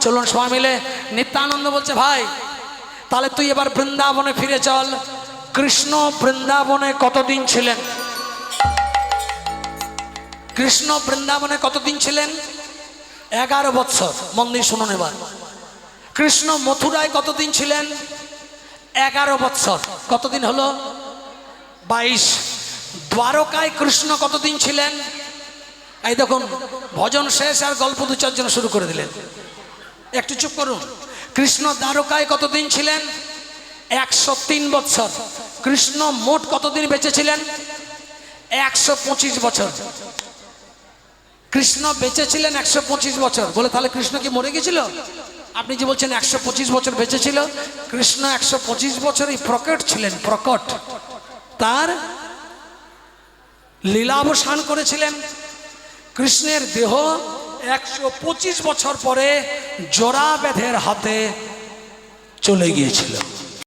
চলুন সবাই মিলে। নিত্যানন্দ বলছে ভাই তাহলে তুই এবার বৃন্দাবনে ফিরে চল। কৃষ্ণ বৃন্দাবনে কতদিন ছিলেন? কৃষ্ণ বৃন্দাবনে কতদিন ছিলেন? 11 বৎসর। মন দিয়ে শুনুন এবার। কৃষ্ণ মথুরায় কতদিন ছিলেন? 11 বৎসর। কতদিন হলো? 22। দ্বারকায় কৃষ্ণ কতদিন ছিলেন? এই দেখুন ভজন শেষ আর গল্প দু চারজন শুরু করে দিলেন। একটু চুপ করুন। কৃষ্ণ দ্বারকায় কতদিন ছিলেন? 103 বৎসর। কৃষ্ণ মোট কতদিন বেঁচে ছিলেন? 125 বছর। কৃষ্ণ বেঁচে ছিলেন 125 বছর। বলে তাহলে কৃষ্ণ কি মরে গেছিল? আপনি যে বলছেন 125 বছর বেঁচে ছিল, কৃষ্ণ 125 বছরই প্রকট ছিলেন। প্রকট তার লীলাবসান করেছিলেন। কৃষ্ণের দেহ 125 বছর পরে জরাবেধের হাতে চলে গিয়েছিল।